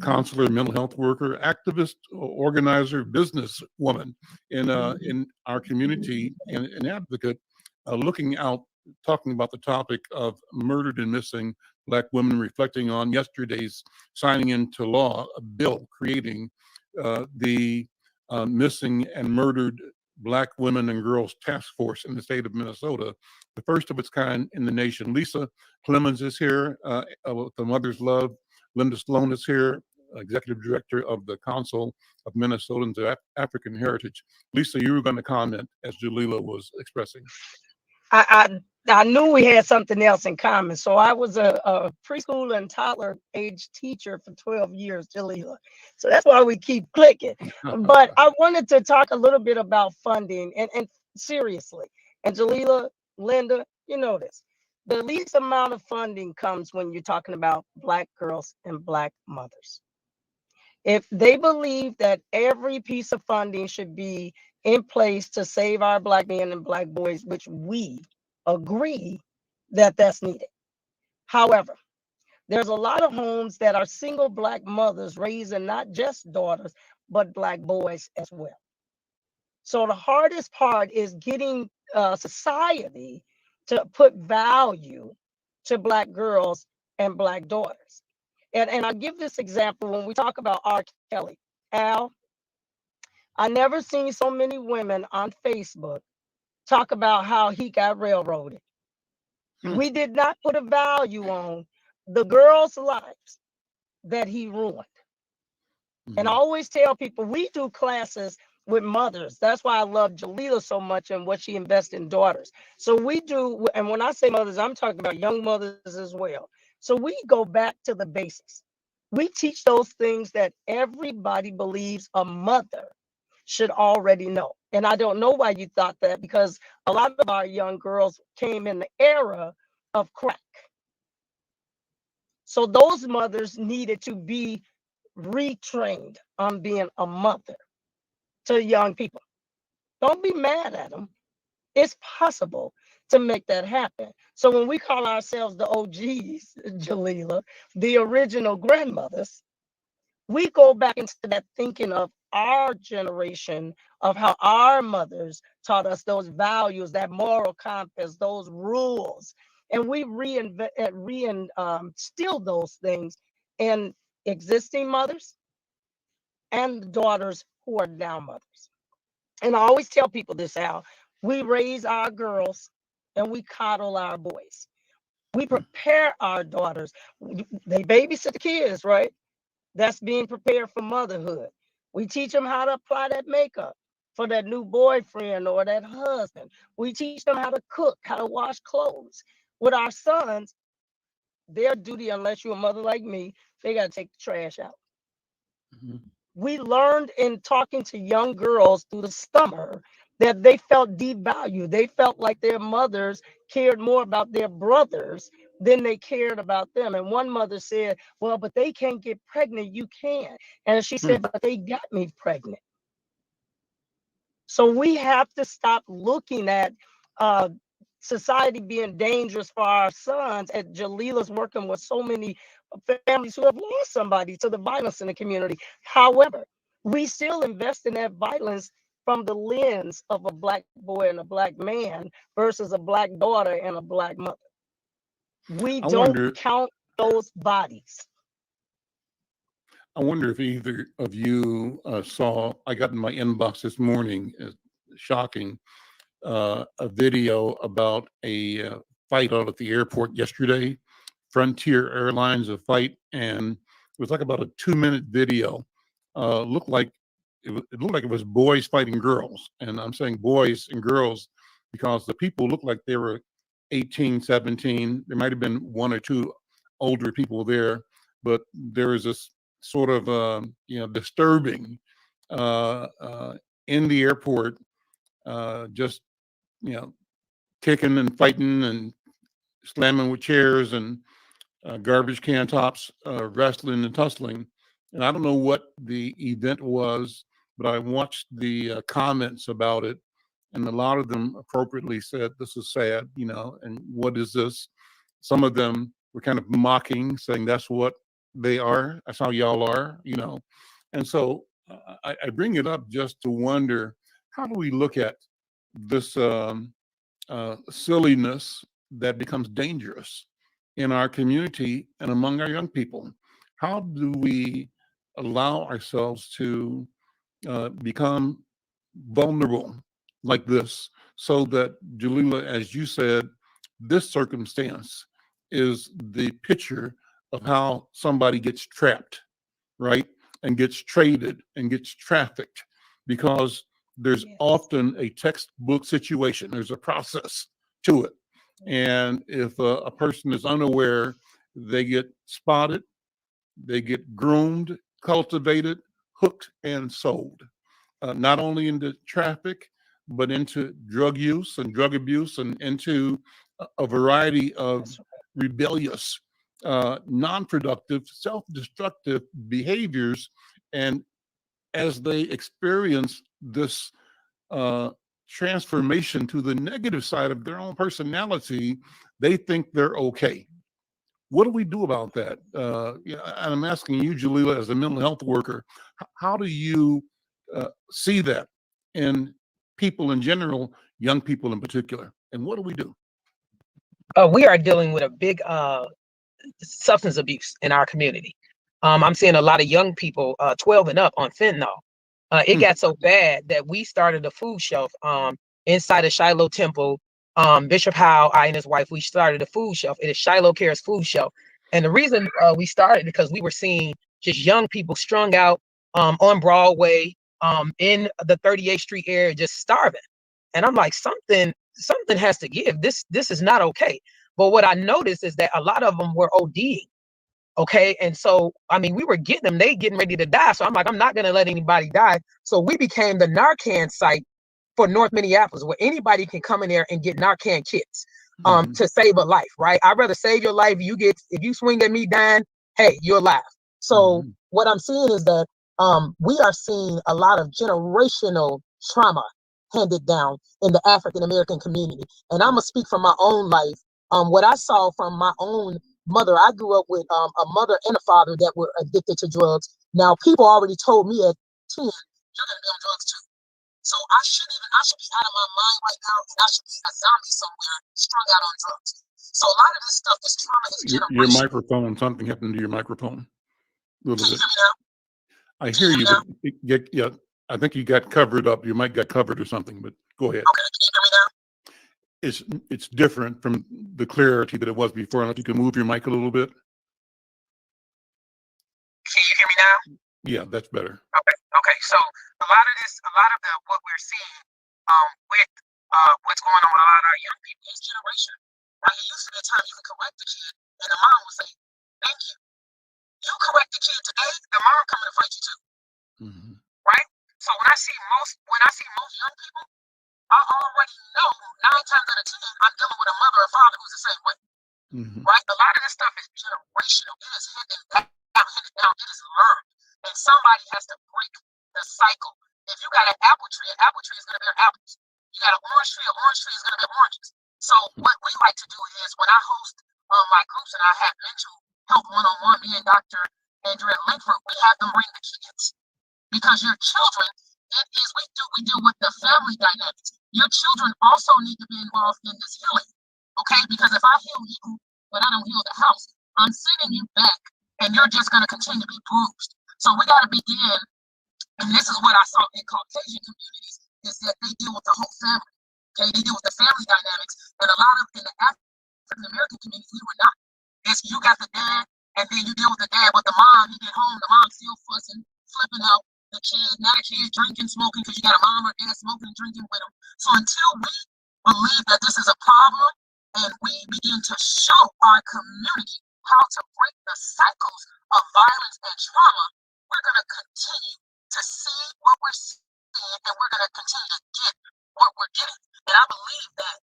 counselor, mental health worker, activist, organizer, businesswoman in our community, and an advocate looking out, talking about the topic of murdered and missing Black women, reflecting on yesterday's signing into law a bill creating the missing and murdered Black women and girls task force in the state of Minnesota, the first of its kind in the nation. Lisa Clemens is here with the Mother's Love. Linda Sloan is here, executive director of the Council of Minnesotans of African Heritage. Lisa, you were going to comment as Jalila was expressing. I knew we had something else in common. So I was a preschool and toddler age teacher for 12 years, Jalila. So that's why we keep clicking. But I wanted to talk a little bit about funding and seriously. And Jalila, Linda, you know this. The least amount of funding comes when you're talking about Black girls and Black mothers. If they believe that every piece of funding should be in place to save our Black men and Black boys, which we agree that that's needed. However, there's a lot of homes that are single Black mothers raising not just daughters, but Black boys as well. So the hardest part is getting society to put value to Black girls and Black daughters. And I give this example when we talk about R. Kelly. Al, I never seen so many women on Facebook talk about how he got railroaded. We did not put a value on the girls' lives that he ruined. And I always tell people, we do classes with mothers. That's why I love Jalila so much and what she invests in daughters. So we do, and when I say mothers, I'm talking about young mothers as well. So we go back to the basics. We teach those things that everybody believes a mother should already know. And I don't know why you thought that, because a lot of our young girls came in the era of crack. So those mothers needed to be retrained on being a mother to young people. Don't be mad at them. It's possible to make that happen. So when we call ourselves the OGs, Jalila, the original grandmothers, we go back into that thinking of our generation, of how our mothers taught us those values, that moral compass, those rules, and we reinstill those things in existing mothers and daughters who are now mothers. And I always tell people this, Al, we raise our girls and we coddle our boys. We prepare our daughters. They babysit the kids, right? That's being prepared for motherhood. We teach them how to apply that makeup for that new boyfriend or that husband. We teach them how to cook, how to wash clothes. With our sons, their duty, unless you're a mother like me, they got to take the trash out. Mhm. We learned in talking to young girls through the summer that they felt devalued. They felt like their mothers cared more about their brothers than they cared about them. And one mother said, well, but they can't get pregnant. You can. And she said, but they got me pregnant. So we have to stop looking at society being dangerous for our sons. And Jalila's working with so many families who have lost somebody to the violence in the community. However, we still invest in that violence from the lens of a Black boy and a Black man versus a Black daughter and a Black mother. We don't count those bodies. I wonder if either of you saw, I got in my inbox this morning, shocking, a video about a fight out at the airport yesterday. Frontier Airlines, a fight, and it was like about a 2-minute video. Looked like it looked like it was boys fighting girls, and I'm saying boys and girls because the people looked like they were 18, 17. There might have been one or two older people there, but there was this sort of disturbing in the airport, just kicking and fighting and slamming with chairs and garbage can tops, wrestling and tussling. And I don't know what the event was, but I watched the comments about it, and a lot of them appropriately said, "This is sad," and what is this? Some of them were kind of mocking, saying that's what they are, that's how y'all are. And so I bring it up just to wonder, how do we look at this silliness that becomes dangerous in our community and among our young people? How do we allow ourselves to become vulnerable like this, so that, Jalila, as you said, this circumstance is the picture of how somebody gets trapped, right? And gets traded and gets trafficked, because there's often a textbook situation. There's a process to it. And if a person is unaware, they get spotted, they get groomed, cultivated, hooked, and sold, not only into traffic, but into drug use and drug abuse, and into a variety of rebellious, non-productive, self-destructive behaviors. And as they experience this transformation to the negative side of their own personality, they think they're okay. What do we do about that? And I'm asking you, Jalila, as a mental health worker, how do you see that in people in general, young people in particular, and what do we do? We are dealing with a big substance abuse in our community. I'm seeing a lot of young people, 12 and up, on fentanyl. It got so bad that we started a food shelf inside of Shiloh Temple. Bishop Howe, I and his wife, we started a food shelf. It is Shiloh Cares Food Shelf. And the reason we started, because we were seeing just young people strung out on Broadway, in the 38th Street area, just starving. And I'm like, something has to give. This is not okay. But what I noticed is that a lot of them were ODing. Okay. And so, I mean, we were getting them, they getting ready to die. So I'm like, I'm not going to let anybody die. So we became the Narcan site for North Minneapolis, where anybody can come in there and get Narcan kits to save a life, right? I'd rather save your life. If you swing at me dying, hey, you're alive. So what I'm seeing is that we are seeing a lot of generational trauma handed down in the African American community. And I'm gonna speak from my own life. What I saw from my own mother, I grew up with a mother and a father that were addicted to drugs. Now, people already told me at 10, you're gonna be on drugs too. So I should be out of my mind right now, and I should be a zombie somewhere, strung out on drugs. So a lot of this stuff, this trauma is generational. Your microphone, something happened to your microphone. A little Can you bit. hear me now? I hear you, but yeah, I think you got covered up. Your mic got covered or something, but go ahead. Okay, can you hear me now? It's different from the clarity that it was before. I don't know if you can move your mic a little bit. Can you hear me now? Yeah, that's better. Okay. So a lot of what we're seeing with what's going on with a lot of our young people is generation. Right? It used to be a time you could correct the kid, and the mom would say, "Thank you. You correct the kid today, the mom coming to fight you too." Mm-hmm. Right? So when I see most young people, I already know 9 times out of 10 I'm dealing with a mother or father who's the same way. Mm-hmm. Right? A lot of this stuff is generational. It is handed down. It is learned. And somebody has to break the cycle. If you got an apple tree is going to bear apples. You got an orange tree is going to bear oranges. So what we like to do is when I host my groups and I have mental health one-on-one, me and Dr. Andrea Langford, we have them bring the kids. Because your children, we deal with the family dynamics. Your children also need to be involved in this healing. Okay? Because if I heal you, but I don't heal the house, I'm sending you back and you're just going to continue to be bruised. So we got to begin, and this is what I saw in Caucasian communities, is that they deal with the whole family. Okay, they deal with the family dynamics, and a lot of in the African American community, we were not. It's you got the dad, and then you deal with the dad, but the mom, you get home, the mom's still fussing, flipping out. The kid, now the kid drinking, smoking, because you got a mom or dad smoking and drinking with them. So until we believe that this is a problem, and we begin to show our community how to break the cycles of violence and trauma, we're going to continue to see what we're seeing, and we're going to continue to get what we're getting. And I believe that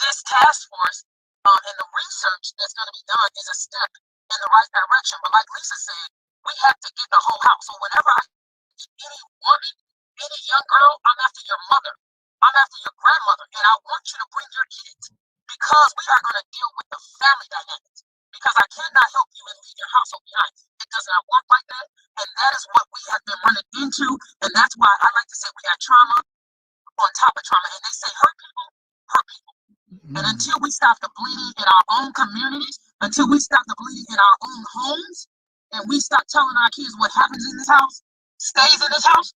this task force and the research that's going to be done is a step in the right direction. But like Lisa said, we have to get the whole house. So whenever I get any woman, any young girl, I'm after your mother. I'm after your grandmother. And I want you to bring your kids because we are going to deal with the family dynamics. Because I cannot help you and leave your household behind. It does not work like that. And that is what we have been running into. And that's why I like to say we got trauma on top of trauma. And they say hurt people hurt people. Mm-hmm. And until we stop the bleeding in our own communities, until we stop the bleeding in our own homes, and we stop telling our kids what happens in this house stays in this house,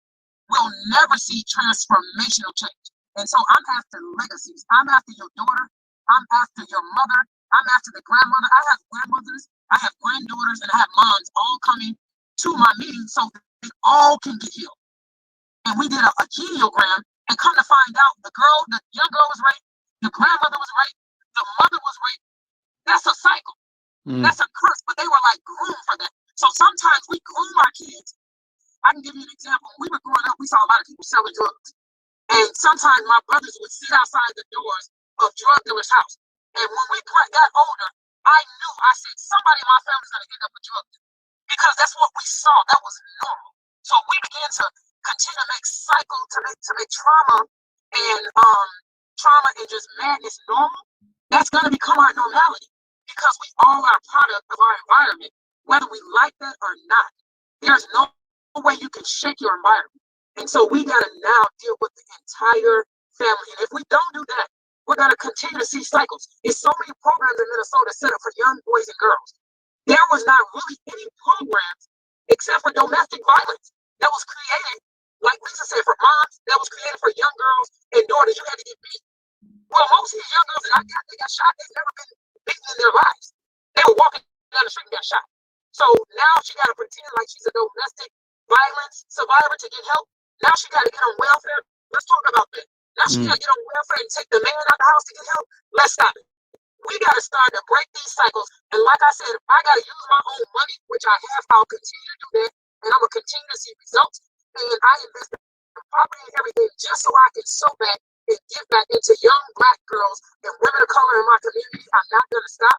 we'll never see transformational change. And so I'm after legacies. I'm after your daughter. I'm after your mother. I'm after the grandmother. I have grandmothers, I have granddaughters, and I have moms all coming to my meeting so that they all can get healed. And we did a geniogram, and come to find out the young girl was right, the grandmother was right, the mother was right. That's a cycle. That's a curse, but they were like groomed for that. So sometimes we groom our kids. I can give you an example. When we were growing up, we saw a lot of people selling drugs. And sometimes my brothers would sit outside the doors of drug dealers' house. And when we got older, I said, somebody in my family's going to end up with drugs. Because that's what we saw. That was normal. So we began to continue to make cycle, to make trauma and just madness normal. That's going to become our normality. Because we all are a product of our environment, whether we like that or not. There's no way you can shake your environment. And so we got to now deal with the entire family. And if we don't do that, we're going to continue to see cycles. There's so many programs in Minnesota set up for young boys and girls. There was not really any programs except for domestic violence that was created, like Lisa said, for moms, that was created for young girls and daughters. You had to get beat. Well, most of these young girls that I got, they got shot. They've never been beaten in their lives. They were walking down the street and got shot. So now she got to pretend like she's a domestic violence survivor to get help. Now she got to get on welfare. Let's talk about that. Now she got to get on welfare and take the man out of the house to get help. Let's stop it. We got to start to break these cycles. And like I said, if I got to use my own money, which I have, I'll continue to do that. And I'm going to continue to see results. And I invest in property and everything just so I can sow back and give back into young Black girls and women of color in my community. I'm not going to stop.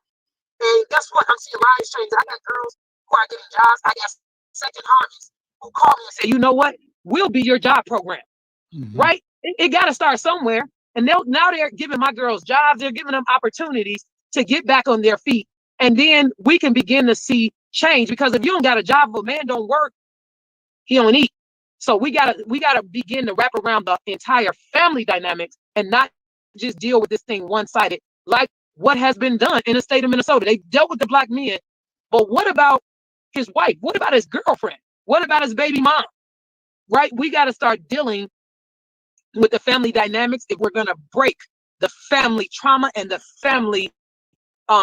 And guess what? I'm seeing lives change. I got girls who are getting jobs. I got second harvests who call me and say, you know what? We'll be your job program. Mm-hmm. Right? It got to start somewhere. And now they're giving my girls jobs. They're giving them opportunities to get back on their feet. And then we can begin to see change, because if you don't got a job, if a man don't work, he don't eat. So we gotta begin to wrap around the entire family dynamics and not just deal with this thing one-sided, like what has been done in the state of Minnesota. They dealt with the black men, but what about his wife? What about his girlfriend? What about his baby mom? Right? We got to start dealing with the family dynamics if we're gonna break the family trauma and the family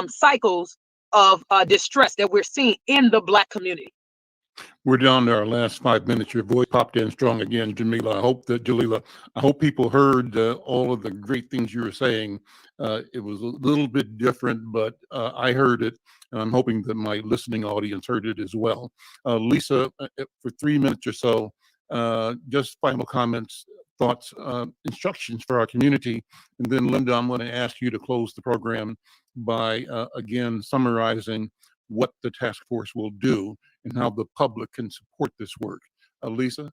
cycles of distress that we're seeing in the black community. We're down to our last 5 minutes. Your voice popped in strong again, Jamila. I hope people heard all of the great things you were saying. It was a little bit different, but I heard it, and I'm hoping that my listening audience heard it as well. Lisa, for 3 minutes or so, just final comments, thoughts, instructions for our community. And then, Linda, I'm going to ask you to close the program by, again, summarizing what the task force will do and how the public can support this work. Lisa?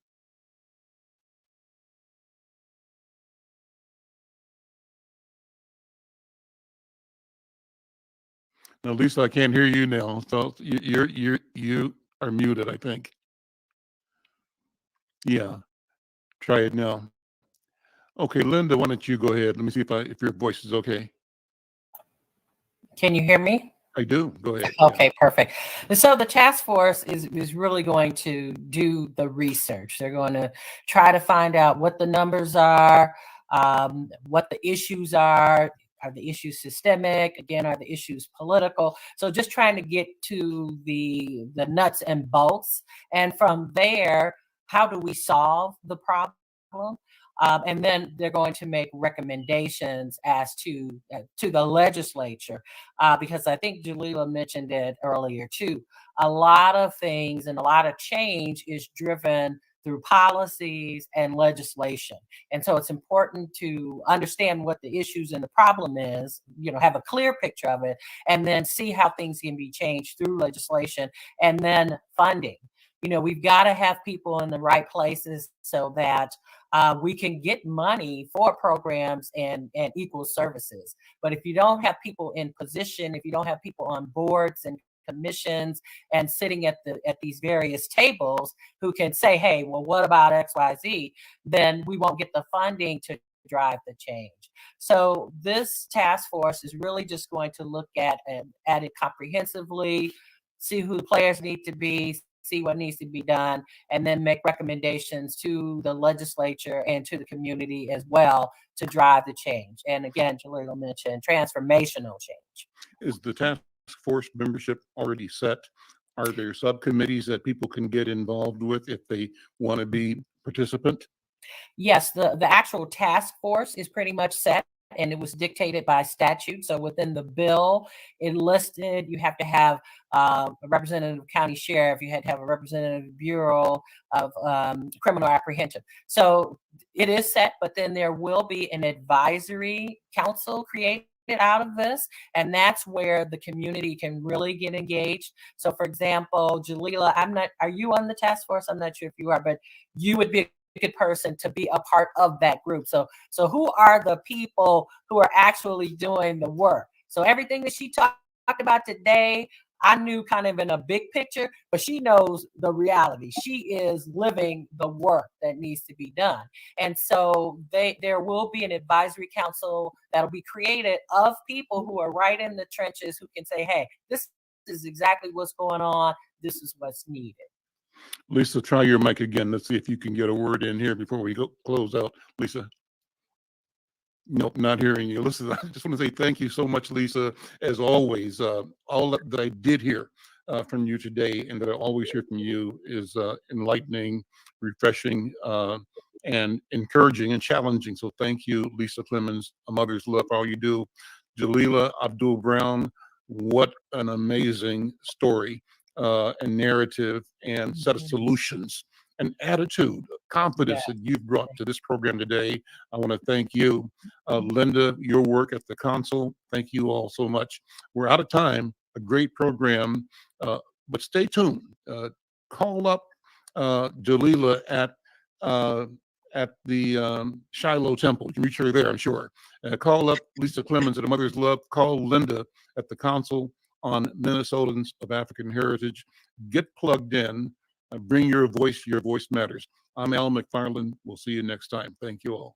Now, Lisa, I can't hear you now, so you are muted, I think. Yeah, try it now. Okay, Linda, why don't you go ahead? Let me see if your voice is okay. Can you hear me? I do. Go ahead. Okay, perfect. And so the task force is really going to do the research. They're going to try to find out what the numbers are, what the issues are. Are the issues systemic? Again, are the issues political? So just trying to get to the nuts and bolts. And from there, how do we solve the problem? And then they're going to make recommendations as to the legislature, because I think Jalila mentioned it earlier too. A lot of things and a lot of change is driven through policies and legislation. And so it's important to understand what the issues and the problem is, have a clear picture of it, and then see how things can be changed through legislation and then funding. We've got to have people in the right places so that we can get money for programs and equal services. But if you don't have people in position, if you don't have people on boards and commissions and sitting at these various tables who can say, hey, well, what about XYZ? Then we won't get the funding to drive the change. So this task force is really just going to look at it comprehensively, see who the players need to be, see what needs to be done, and then make recommendations to the legislature and to the community as well to drive the change. And again, Jalila mentioned transformational change. Is the task force membership already set? Are there subcommittees that people can get involved with if they want to be participant? Yes, the actual task force is pretty much set, and it was dictated by statute. So within the bill, it listed you have to have a representative county sheriff, you had to have a representative bureau of criminal apprehension. So it is set, but then there will be an advisory council created out of this, and that's where the community can really get engaged. So for example, Jalila, are you on the task force? I'm not sure if you are, but you would be a good person to be a part of that group. So who are the people who are actually doing the work? So everything that she talked about today, I knew kind of in a big picture, but she knows the reality. She is living the work that needs to be done. And so there will be an advisory council that'll be created of people who are right in the trenches who can say, hey, this is exactly what's going on. This is what's needed. Lisa, try your mic again. Let's see if you can get a word in here before we close out. Lisa? Nope, not hearing you. Listen, I just want to say thank you so much, Lisa. As always, all that I did hear from you today and that I always hear from you is enlightening, refreshing, and encouraging and challenging. So thank you, Lisa Clemens, A Mother's Love, for all you do. Jalila Abdul-Brown, what an amazing story and narrative and set of solutions and attitude, confidence that you've brought to this program today. I want to thank you. Linda, your work at the council, thank you all so much. We're out of time, a great program, but stay tuned. Call up Jalila at the Shiloh Temple. You can reach her there, I'm sure. Call up Lisa Clemens at A Mother's Love. Call Linda at the Council on Minnesotans of African Heritage. Get plugged in. Bring your voice. Your voice matters. I'm Al McFarlane. We'll see you next time. Thank you all.